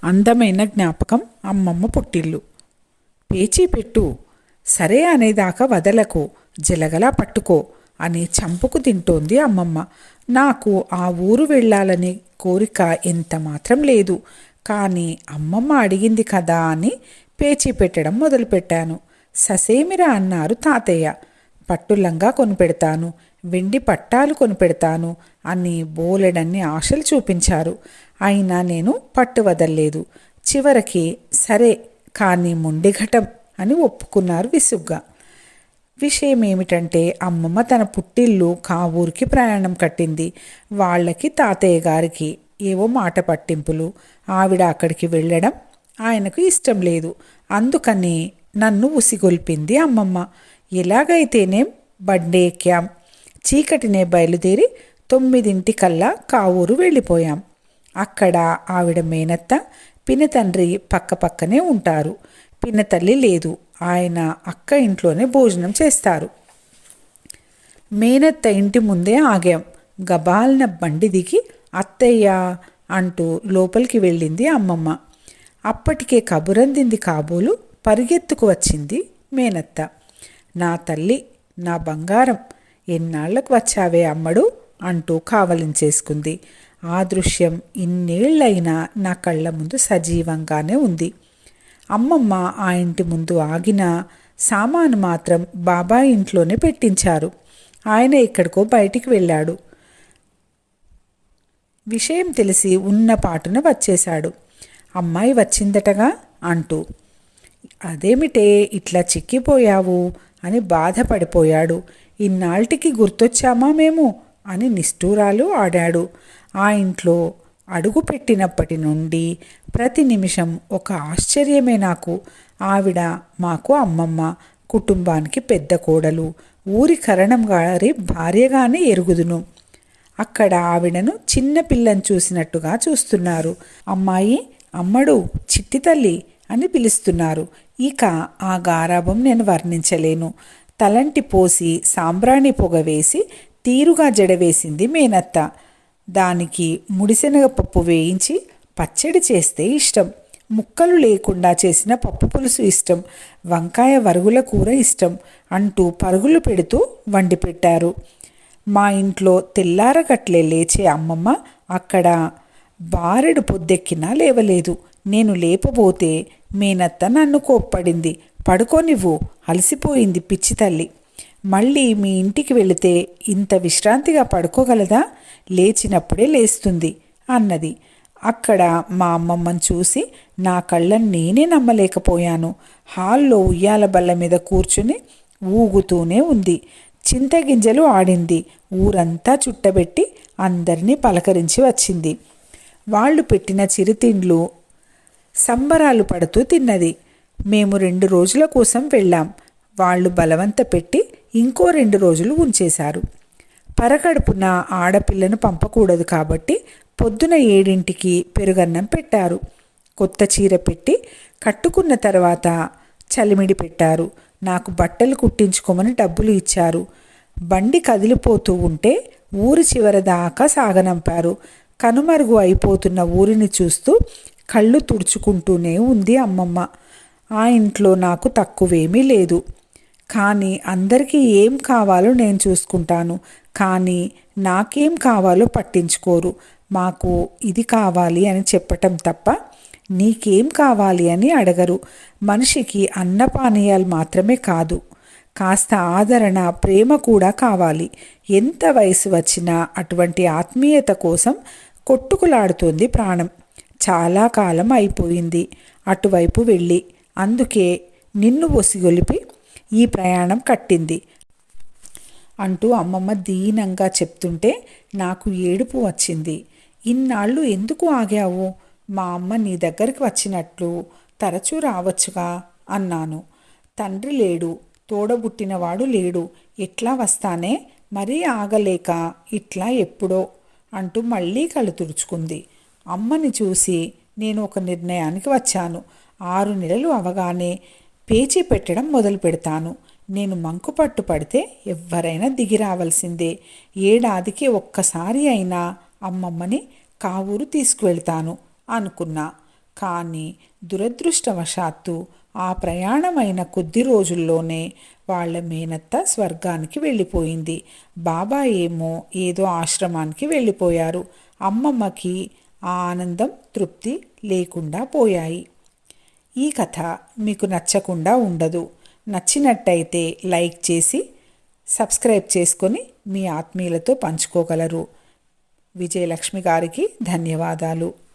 అందమైన జ్ఞాపకం అమ్మమ్మ పుట్టిల్లు. పేచీ పెట్టు, సరే అనేదాకా వదలకు, జలగలా పట్టుకో అని చంపుకు తింటోంది అమ్మమ్మ. నాకు ఆ ఊరు వెళ్ళాలని కోరిక ఎంత మాత్రం లేదు. కానీ అమ్మమ్మ అడిగింది కదా అని పేచీ పెట్టడం మొదలుపెట్టాను. ససేమిరా అన్నారు తాతయ్య. పట్టులంగా కొనిపెడతాను, వెండి పట్టాలు కొనిపెడతాను అని బోలెడన్ని ఆశలు చూపించారు. అయినా నేను పట్టు వదల్లేదు. చివరికి సరే కానీ మొండిఘటం అని ఒప్పుకున్నారు విసుగ్గా. విషయం ఏమిటంటే అమ్మమ్మ తన పుట్టిల్లు కావూరికి ప్రయాణం కట్టింది. వాళ్ళకి తాతయ్య గారికి ఏవో మాట పట్టింపులు. ఆవిడ అక్కడికి వెళ్ళడం ఆయనకు ఇష్టం లేదు. అందుకని నన్ను ఉసిగొల్పింది అమ్మమ్మ. ఎలాగైతేనేం బండి ఎక్కాం. చీకటినే బయలుదేరి 9 కావూరు వెళ్ళిపోయాం. అక్కడ ఆవిడ మేనత్త, పినతండ్రి పక్కపక్కనే ఉంటారు. పినతల్లి లేదు. ఆయన అక్క ఇంట్లోనే భోజనం చేస్తారు. మేనత్త ఇంటి ముందే ఆగాం. గబాల్న బండి దిగి అత్తయ్య అంటూ లోపలికి వెళ్ళింది అమ్మమ్మ. అప్పటికే కబురందింది కాబోలు పరిగెత్తుకు వచ్చింది మేనత్త. నా తల్లి, నా బంగారం, ఎన్నాళ్లకు వచ్చావే అమ్మడు అంటూ కావలించేసుకుంది. ఆ దృశ్యం ఇన్నేళ్లైనా నా కళ్ళ ముందు సజీవంగానే ఉంది. అమ్మమ్మ ఆ ఇంటి ముందు ఆగిన సామాను మాత్రం బాబాయ్ ఇంట్లోనే పెట్టించారు. ఆయన ఎక్కడికో బయటికి వెళ్ళాడు. విషయం తెలిసి ఉన్న పాటున వచ్చేశాడు. అమ్మాయి వచ్చిందటగా అంటూ. అదేమిటే ఇట్లా చిక్కిపోయావు అని బాధపడిపోయాడు. ఇన్నాళ్ళకి గుర్తొచ్చామా మేము అని నిష్ఠూరాలు ఆడాడు. ఆ ఇంట్లో అడుగు పెట్టినప్పటి నుండి ప్రతి నిమిషం ఒక ఆశ్చర్యమే నాకు. ఆవిడ మాకు అమ్మమ్మ, కుటుంబానికి పెద్ద కోడలు, ఊరి కరణం గారి భార్యగానే ఎరుగుదును. అక్కడ ఆవిడను చిన్న పిల్లని చూసినట్టుగా చూస్తున్నారు. అమ్మాయి, అమ్మడు, చిట్టి తల్లి అని పిలుస్తున్నారు. ఇక ఆ గారాబం నేను వర్ణించలేను. తలంటి పోసి సాంబ్రాణి పొగ వేసి తీరుగా జడవేసింది మేనత్త. దానికి ముడిశనగ పప్పు వేయించి పచ్చడి చేస్తే ఇష్టం. ముక్కలు లేకుండా చేసిన పప్పు పులుసు ఇష్టం. వంకాయ వరుగుల కూర ఇష్టం అంటూ పరుగులు పెడుతూ వండి పెట్టారు. మా ఇంట్లో తెల్లారగట్లే లేచే అమ్మమ్మ అక్కడ బారెడు పొద్దెక్కినా లేవలేదు. నేను లేపబోతే మేనత్త నన్ను కోప్పడింది. పడుకోనివ్వు, అలసిపోయింది పిచ్చి తల్లి. మళ్ళీ మీ ఇంటికి వెళితే ఇంత విశ్రాంతిగా పడుకోగలదా? లేచినప్పుడే లేస్తుంది అన్నది. అక్కడ మా అమ్మమ్మని చూసి నా కళ్ళని నేనే నమ్మలేకపోయాను. హాల్లో ఉయ్యాల బల్ల మీద కూర్చుని ఊగుతూనే ఉంది. చింతగింజలు ఆడింది. ఊరంతా చుట్టబెట్టి అందరినీ పలకరించి వచ్చింది. వాళ్ళు పెట్టిన చిరుతిండ్లు సంబరాలు పడుతూ తిన్నది. మేము 2 రోజుల కోసం వెళ్ళాం. వాళ్ళు బలవంత పెట్టి ఇంకో 2 రోజులు ఉంచేశారు. పరకడుపున ఆడపిల్లను పంపకూడదు కాబట్టి పొద్దున 7ంటికి పెరుగన్నం పెట్టారు. కొత్త చీర పెట్టి కట్టుకున్న తర్వాత చలిమిడి పెట్టారు. నాకు బట్టలు కుట్టించుకోమని డబ్బులు ఇచ్చారు. బండి కదిలిపోతూ ఉంటే ఊరి చివర దాకా సాగనంపారు. కనుమరుగు అయిపోతున్న ఊరిని చూస్తూ కళ్ళు తుడుచుకుంటూనే ఉంది అమ్మమ్మ. ఆ ఇంట్లో నాకు తక్కువేమీ లేదు. కానీ అందరికీ ఏం కావాలో నేను చూసుకుంటాను. కానీ నాకేం కావాలో పట్టించుకోరు. మాకు ఇది కావాలి అని చెప్పటం తప్ప నీకేం కావాలి అని అడగరు. మనిషికి అన్నపానీయాలు మాత్రమే కాదు, కాస్త ఆదరణ, ప్రేమ కూడా కావాలి. ఎంత వయసు వచ్చినా అటువంటి ఆత్మీయత కోసం కొట్టుకులాడుతోంది ప్రాణం. చాలా కాలం అయిపోయింది అటువైపు వెళ్ళి. అందుకే నిన్ను ఒసిగొలిపి ఈ ప్రయాణం కట్టింది అంటూ అమ్మమ్మ దీనంగా చెప్తుంటే నాకు ఏడుపు వచ్చింది. ఇన్నాళ్ళు ఎందుకు ఆగావు? మా అమ్మ నీ దగ్గరికి వచ్చినట్లు తరచూ రావచ్చుగా అన్నాను. తండ్రి లేడు, తోడబుట్టినవాడు లేడు, ఎట్లా వస్తానే, మరీ ఆగలేక ఇట్లా ఎప్పుడో అంటూ మళ్ళీ కళ్ళు తుడుచుకుంది. అమ్మని చూసి నేను ఒక నిర్ణయానికి వచ్చాను. 6 నెలలు అవగానే పేచీ పెట్టడం మొదలు పెడతాను. నేను మంకుపట్టు పడితే ఎవ్వరైనా దిగి రావాల్సిందే. ఏడాదికి ఒక్కసారి అయినా అమ్మమ్మని కావూరు తీసుకువెళ్తాను అనుకున్నా. కానీ దురదృష్టవశాత్తు ఆ ప్రయాణమైన కొద్ది రోజుల్లోనే వాళ్ళ మేనత్త స్వర్గానికి వెళ్ళిపోయింది. బాబా ఏమో ఏదో ఆశ్రమానికి వెళ్ళిపోయారు. అమ్మమ్మకి ఆ ఆనందం, తృప్తి లేకుండా పోయాయి. ఈ కథ మీకు నచ్చకుండా ఉండదు. నచ్చినట్టయితే లైక్ చేసి సబ్స్క్రైబ్ చేసుకొని మీ ఆత్మీయులతో పంచుకోగలరు. విజయలక్ష్మి గారికి ధన్యవాదాలు.